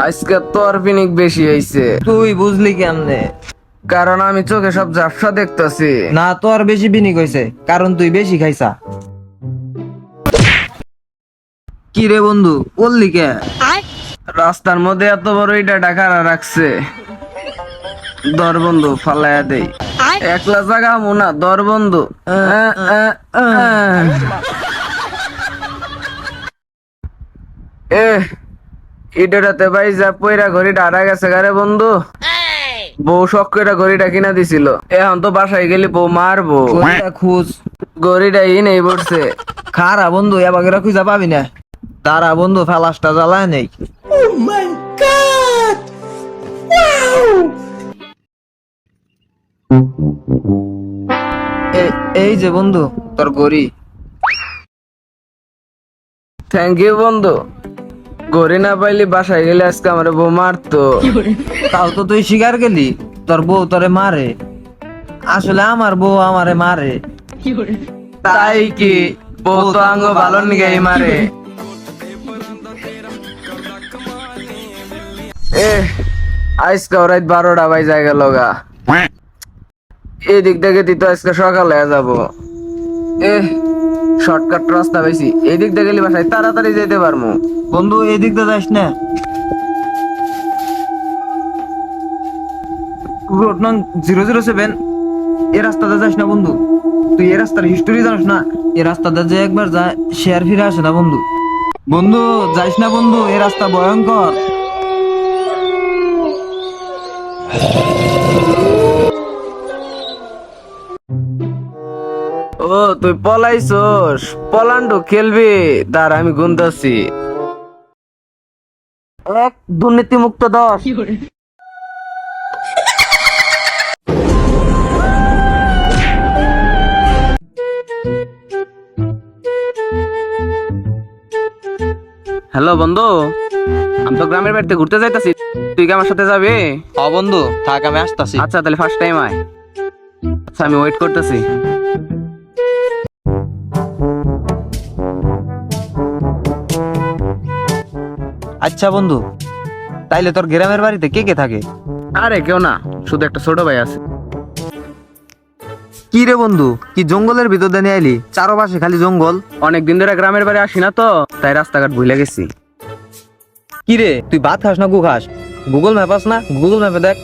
আজকে তোর পিনিক বেশি হয়েছে। তুই বুঝলি কেমনে? কারণ আমি চোখে সব ঝাপসা দেখতাছি। না, তোর বেশি বিনিক হয়েছে, কারণ তুই বেশি খাইছা। কি রে বন্ধু, বললি কে? রাস্তার মধ্যে এত বড় ইটা ডাকারা রাখছে। দর বন্ধু ফালাইয়া দেই। একলা জাগা মুনা দর বন্ধু। এ ইটাতে ভাই যা পয়রা ঘড়িটা হারা গেছে গারে বন্ধু। বউ শখ করে ঘড়িটা কিনা দিছিল, এখন তো বাসায় গেলি বউ মারবো। ওইটা খুঁজ। ঘড়িটা নেই পড়ছে। খারা বন্ধু, এবার খুঁজা পাবি না। তারা বন্ধু ফেলাসটা জ্বালায় নেই। এই যে বন্ধু, তোর গড়ি। থ্যাংক ইউ বন্ধু। ঘড়ি না পাইলি বাসায় গেলে আজকে আমার বউ মারতো। তাও তো তুই শিকার গেলি, তোর বউ তোরে মারে। আসলে আমার বউ আমারে মারে। তাই কি? বউ তো আঙ্গ ভালো নিগাই মারে। আজকে রাত 12টা বাজে গেল গা। এদিক থেকে তুই তো আজকে সকালে যাব। শর্টকাট রাস্তা বেশি, এদিক থেকে গেলে বাসায় তাড়াতাড়ি যেতে পারবো। বন্ধু এদিক দিয়ে যাস না। রোড নং 007, এ রাস্তাতে যাস না বন্ধু। তুই এ রাস্তার হিস্টোরি জানিস না? এ রাস্তাতে যে একবার যায় সে আর ফিরে আসে না বন্ধু। বন্ধু যাইস না বন্ধু, এ রাস্তা ভয়ঙ্কর। ও তুই পলাইছস? পলান্ডু খেলবি? দাঁড়া আমি গুনতাছি। 1 দুর্নীতি মুক্ত 10। হ্যালো বন্ধু, আমি তো গ্রামের বাড়িতে ঘুরতে যাইতাছি, তুই কি আমার সাথে যাবি? বন্ধু থাক, আমি আসতাছি। আচ্ছা তাহলে ফার্স্ট টাইম আয়। আচ্ছা আমি ওয়েট করতেছি। আচ্ছা বন্ধু, তাইলে তোর গ্রামের বাড়িতে কে কে থাকে? আরে কেউ না, শুধু একটা ছোট ভাই আছে। কি রে বন্ধু, কি জঙ্গলের ভিতর দিয়ে নিয়ে আইলি? চারপাশে খালি জঙ্গল। অনেকদিন ধরে গ্রামের বাড়ি আসি না তো, তাই রাস্তাঘাট ভুলে গেছি। কি রে, তুই ভাত খাস না গু খাস? গুগল ম্যাপ আস না, গুগল ম্যাপে দেখ।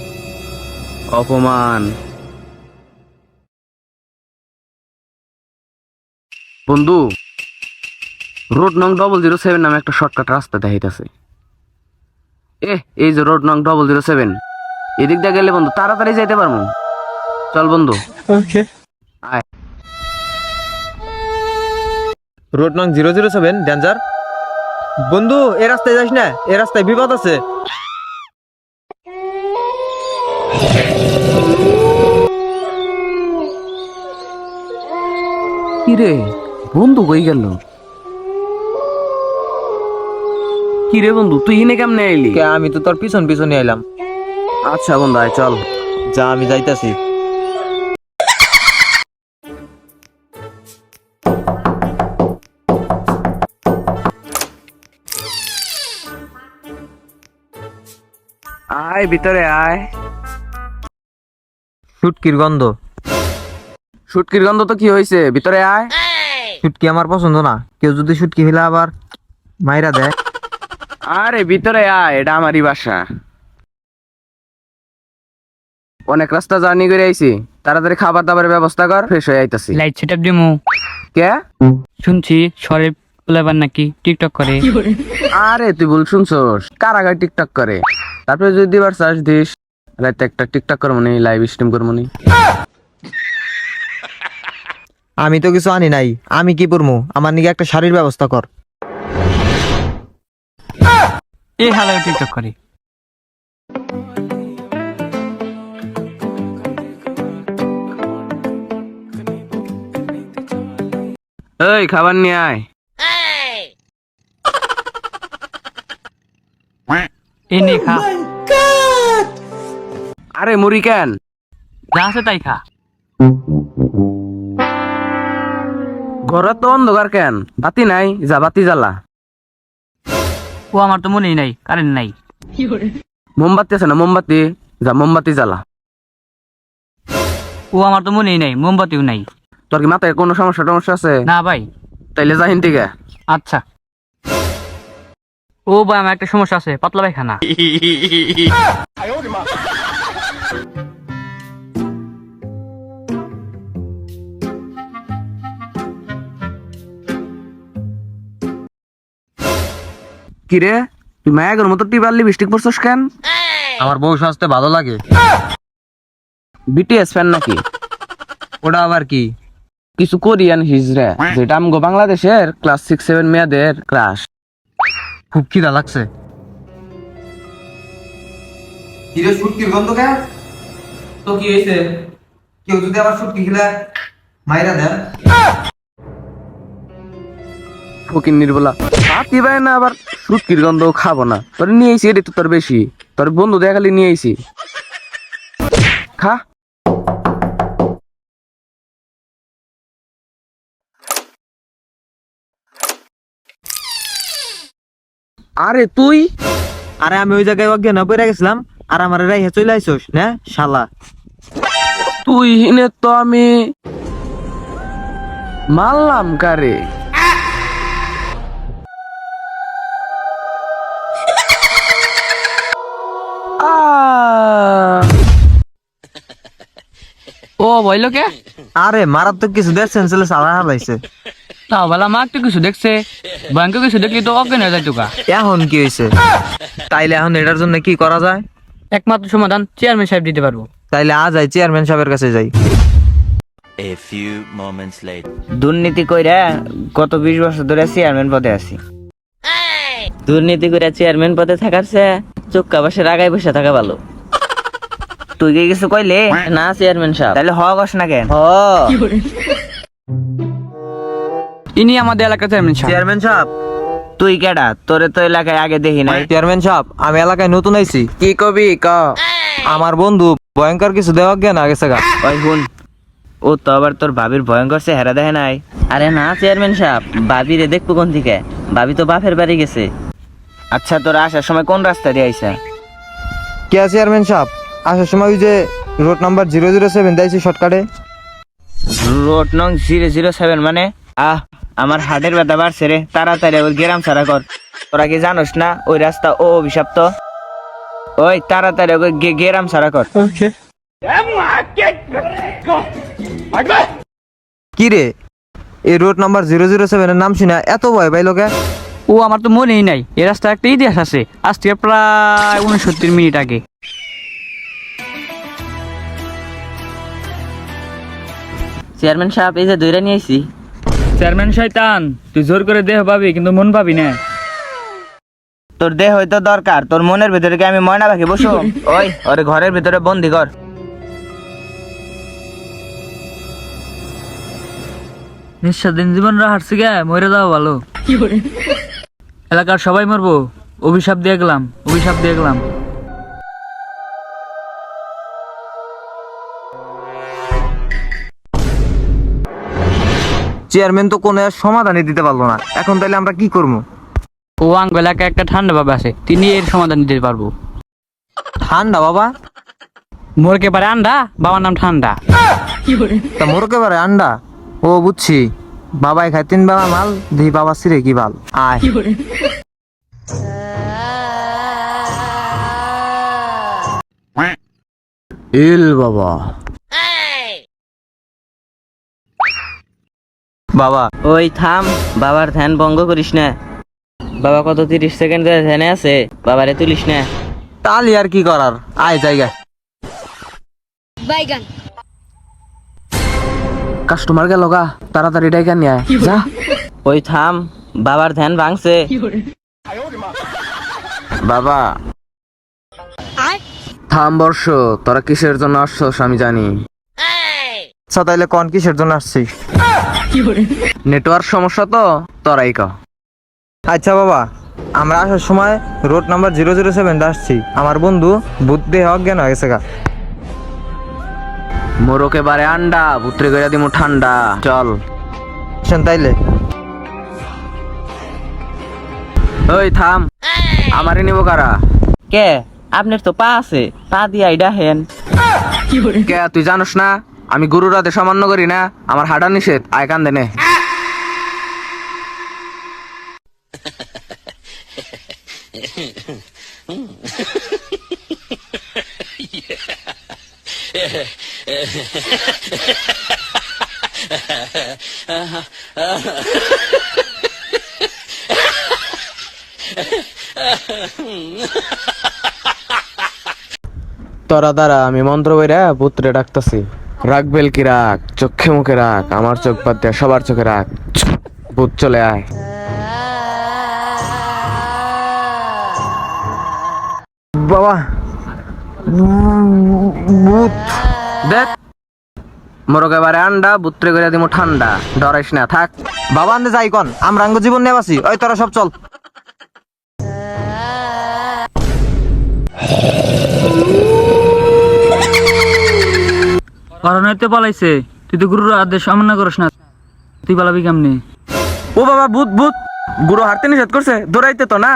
অপমান। বন্ধু, রোড নং 007 নামে একটা শর্টকাট রাস্তা দেখাইতেছে। এই যে রোড নং 007, এদিক দিয়ে গেলে বন্ধু তাড়াতাড়ি যাইতে পারবো। চল বন্ধু। ওকে। আয়। রোড নং 007 ডেঞ্জার। বন্ধু এ রাস্তায় যাস না, এ রাস্তায় বিপদ আছে। কি রে বন্ধু, কই গেল? কি রে বন্ধু, তুই হিনে কেমনে আইলি? কে, আমি তো তোর পিছন পিছনে আইলাম। আচ্ছা বন্ধু আয় চল। যা, আমি যাইতাছি। আয় ভিতরে আয়। শুটকির গন্ধ। শুটকির গন্ধ তো কি হয়েছে, ভিতরে আয়। শুটকি আমার পছন্দ না, কেউ যদি শুটকি ফেলে আবার মাইরা দেয়। আরে ভিতরে আয়, এটা আমারই বাসা। অনেক রাস্তা জার্নি করে আইছি, তাড়াতাড়ি খাবার দাবারের ব্যবস্থা কর, ফ্রেশ হয়ে আইতাছি। লাইট সেটআপ দিমু। কে? শুনছি শরীফ পোলাপান নাকি টিকটক করে। আরে তুই ভুল শুনছস, কারাগার টিকটক করে। তারপরে যদি দিবার চাস দিস, রাতে একটা টিকটক করবো নি, লাইভ স্ট্রিম করবো নি। আমি তো কিছু আনি নাই, আমি কি পরমু? আমার নিকে একটা শাড়ির ব্যবস্থা কর। এই হালায় টিকটক করে। এই খাবার নিয়ে আয়। এই নে খা। আরে মুড়ি কেন? যা আছে তাই খা। ঘরে তো অন্ধকার কেন? বাতি নাই, যা বাতি জ্বালা। ও আমার তো মনেই নাই, কারেন্ট নাই। মোমবাতি আছে না মোমবাতি? যা মোমবাতি জ্বালা। ও আমার তো মনেই নাই, মোমবাতিও নাই। তোর কি মাথায় কোনো সমস্যা টমস্যা আছে? না ভাই। তাইলে যা হিন থেকে। আচ্ছা। ও ভাই আমার একটা সমস্যা আছে, পাতলা পায়খানা। কিরে তুই মায়াগের মতো টিপার লিপস্টিক পরছস কেন? আমার বউ সাজতে ভালো লাগে। বিটিএস ফ্যান নাকি? ওটা আবার কি? কিছু কোরিয়ান হিজড়া, যেটা আমগো বাংলাদেশের ক্লাস 6-7 মেয়েদের ক্রাশ। খুব খিদা লাগছে। কিরে শুটকির গন্ধ কে? তো কি হইছে? কেউ যদি আবার শুটকি খেলে মাইরা দেন। ফকির নির্বলা হাতি ভাই না, আবার সুটকির গন্ধ খাবো না। তোর নিয়ে আইছি, এটা তো তোর বেশি। তোর বন্ধু দেখালি নিয়ে আইছি, খা। আরে তুই? আরে আমি ওই জায়গায় অজ্ঞান হয়ে পড়ে গেছিলাম, আর আমার রাইহে চলে আইছস না শালা। তুই হিনে তো আমি মারলাম কারে। ও বইলো কে? আরে মারাত্মক কিছু দেখছেন ছেলে সারা হালাইছে। তাও বলা মা একটু কিছু দেখছে, ভয়ঙ্কর কিছু দেখলি তো অজ্ঞান হয়ে যায় তোকা। এখন কি হয়েছে? তাইলে এখন এটার জন্য কি করা যায়? একমাত্র সমাধান চেয়ারম্যান সাহেব দিতে পারবো। তাইলে আজ যাই চেয়ারম্যান সাহেবের কাছে যাই। A few moments later. দুর্নীতি কইরা গত 20 বছর ধরে চেয়ারম্যান পদে আছি। দুর্নীতি কইরা চেয়ারম্যান পদে থাকার চেয়ে চোখকা বসে রাগায় বসে থাকা ভালো। তুই কি কিছু কইলে? না চেয়ারম্যান সাহেব। তাহলে হ কস না কেন? হ। ইনি আমাদের এলাকার চেয়ারম্যান সাহেব। চেয়ারম্যান সাহেব, তুই কেডা? তোরে তো এলাকায় আগে দেখি নাই। চেয়ারম্যান সাহেব আমি এলাকায় নতুন আইছি। কি কবি ক? আমার বন্ধু ভয়ঙ্কর কিছু দেওয়া জ্ঞান আগেছে গা। ওই হুন, ও তো আবার তোর ভাবির ভয়ঙ্কর চেহারা দেখে নাই। আরে না চেয়ারম্যান সাহেব, ভাবি রে দেখবো কোন দিকে? ভাবি তো বাপের বাড়ি গেছে। আচ্ছা তোর আসার সময় কোন রাস্তা দিয়ে আইসা? কে চেয়ারম্যান সাহেব? আসার সময় ওই যে রোড নাম্বার 007 দিয়েছি শর্টকাটে। রোড নং 007 মানে? আমার হার্টের ব্যথা বাড়ছে রে, তাড়াতাড়ি ওই গ্রাম ছাড়া কর। তোরা কি জানোস না ওই রাস্তা ও অভিশপ্ত? ওই তাড়াতাড়ি ওই গ্রাম ছাড়া কর। কি রে, এই রোড নাম্বার 007 এর নাম শুনে এত ভয় পাইলো কে? ও আমার তো মনেই নাই, এই রাস্তা একটা ইতিহাস আছে, আজ থেকে প্রায় 69 মিনিট আগে। চেয়ারম্যান সাহেব এই যে দইরা নিয়ে আইছি। চেয়ারম্যান শয়তান, তুই জোর করে দেহ পাবি কিন্তু মন পাবি না। তোর দেহ হয়তো দরকার, তোর মনের ভিতরে কি আমি ময়না পাখি বসো? ওই ওরে ঘরের ভিতরে বন্দি কর। নিঃস্বাধীন জীবন হারছি গে, মরে যাওয়া ভালো। এলাকার সবাই মরবো, অভিশাপ দিয়ে গেলাম, অভিশাপ দিয়ে গেলাম। চেয়ারম্যান তো কোনো সমাধানই দিতে পারলো না, এখন তাইলে আমরা কি করবো? ও আঙ্গ এলাকায় একটা ঠান্ডা বাবা আছে, তিনি এর সমাধান দিতে পারবো। ঠান্ডা বাবা? মোরকে পারে আন্ডা, বাবার নাম ঠান্ডা। তা মোর একেবারে আন্ডা? ও বুঝছি, বাবাই খায় 3 বেলা মাল, দেখি বাবা সিরে কি বাল। আয় ইল বাবা। বাবা ওই থাম, বাবার ধ্যান ভঙ্গ করিস না। বাবা কত 30 সেকেন্ড ধরে ধ্যানে আছে, বাবারে তুলিস না। তালি আর কি করার, আয় জায়গা। বাইগান কাস্টমার গেল গা, তাড়াতাড়ি ডাইকা নিয়ে আয় যা। ওই থাম, বাবার ধ্যান ভাঙছে। বাবা থাম বর্ষ, তোরা কিসের জন্য আসছস আমি জানি। আচ্ছা তাইলে কোন কিসের জন্য আসছি? নেটওয়ার্ক সমস্যা তো, তোরাই ক। আচ্ছা বাবা, আমরা আসার সময় রোড নাম্বার 007 আসছি, আমার বন্ধু বুদ্ধি অজ্ঞান হয়ে গেছে গা। মোরকে বারে আন্ডা, পুত্রে গইরা দিমু ঠান্ডা। চল তাইলে ওই থাম, আমারে নিব কারা? কে আপনার তো পা আছে, পা দিয়ে আইডা হেন। কে তুই জানোস না আমি গুরুর আদেশ অমান্য করি না, আমার হাঁটা নিষেধ, আয় কান দেনে। তোরা দ্বারা আমি মন্ত্র বইরা পুত্রে ডাকতাছি, রাখ বেলকি রাখ, চোখে মুখে রাখ, আমার চোখ বাদ দিয়ে সবার চোখে রাখ, ভূত চলে আয়। বাবা ভূত দেখ মোরগ এবারে আন্ডা, বুত্রে করে দিমু ঠান্ডা, ডরাইস না থাক। বাবা আনতে যাই কন, আমরা আঙ্গ জীবন নিয়ে বাসি। ওই তোরা সব চল। করোনাতে পালাইছে, তুই তো গুরুর আদেশ অমান্য করিস না, তুই পালাবি কেমনে? ও বাবা ভূত ভূত, গুরু হারতে নিষেধ করছে, দৌড়াইতে তো না।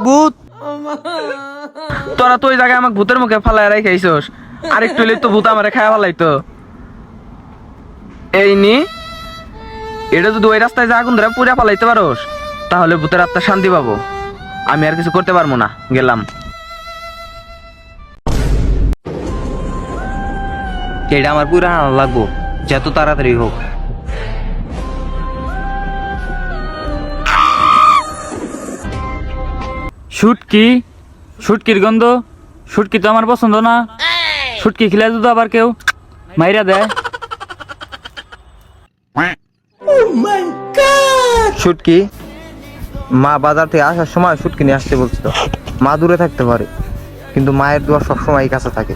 ভূত। তোরা তো ওই জায়গায় আমাকে ভূতের মুখে ফালাই রাখাইছস, আরেকটু হইলে তো ভূত আমারে খায়া ফালাইতো। এই নি এটা যদি ওই রাস্তায় যা আগুন ধরে পুরা ফালাইতে পারোস, তাহলে ভূতের আত্মা শান্তি পাবো। আমি আর কিছু করতে পারবো না, গেলাম। এটা আমার পুরা লাগবো, যত তাড়াতাড়ি হোক। শুটকি, শুটকির গন্ধ, শুটকি তো আমার পছন্দ না। শুটকি খেলে তো আবার কেউ মাইরা দেয়। শুটকি, মা বাজার থেকে আসার সময় শুটকি নিয়ে আসতে বলছিল। মা দূরে থাকতে পারে, কিন্তু মায়ের দোয়া সবসময় কাছে থাকে।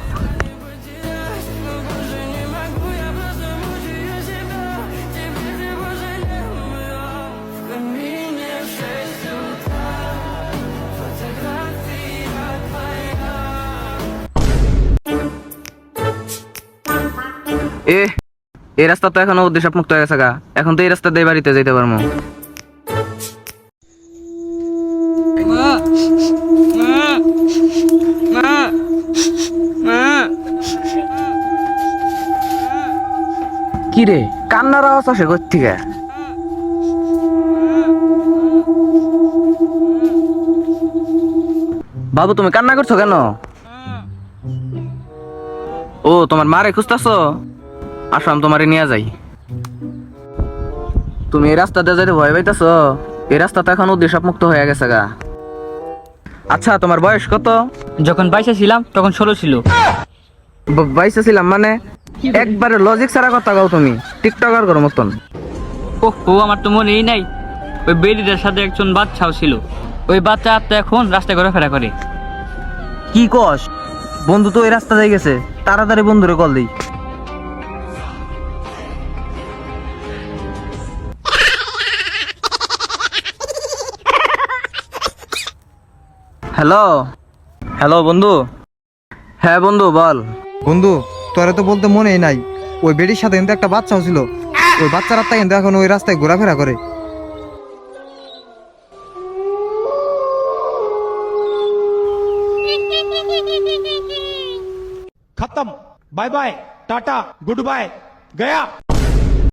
এই রাস্তা তো এখনো উদ্দেশ্য মুক্ত হয়ে গেছে গা, এখন তো এই রাস্তা দিয়ে বাড়িতে যেতে পারবো। কি রে কান্নার আওয়াজ আসে কোথ থেকে? বাবু তুমি কান্না করছো কেন? ও তোমার মারে খুঁজতেছো? আসো আমি তোমারে নিয়ে যাই। তুমি এই রাস্তা দিয়ে যেতে ভয় পাইতেছো? এই রাস্তা তো এখন উদ্দেশ্য মুক্ত হয়ে গেছে গা। আচ্ছা তোমার বয়স কত? যখন 22 ছিলাম তখন 16 ছিল। 22 ছিলাম মানে? একবারে লজিক ছাড়া কথা গাও তুমি, টিকটকার করো মতন। ও আমার তো মনেই নাই, ওই বেরিটার সাথে একজন বাচ্চাও ছিল। ওই বাচ্চা তো এখন রাস্তায় ঘোরাফেরা করে। কি কস? বন্ধু তো এই রাস্তা দিয়ে গেছে, তাড়াতাড়ি বন্ধুরে কল দিই। হ্যালো হ্যালো বন্ধু। হ্যাঁ বন্ধু বল। বন্ধু তোরা তো বলতে মনেই নাই, ওই বেডির সাথে কিন্তু একটা বাচ্চাও ছিল। ওই বাচ্চার আত্মা কিন্তু এখন ওই রাস্তায় ঘোরাফেরা করে। खत्म bye bye tata good bye गया।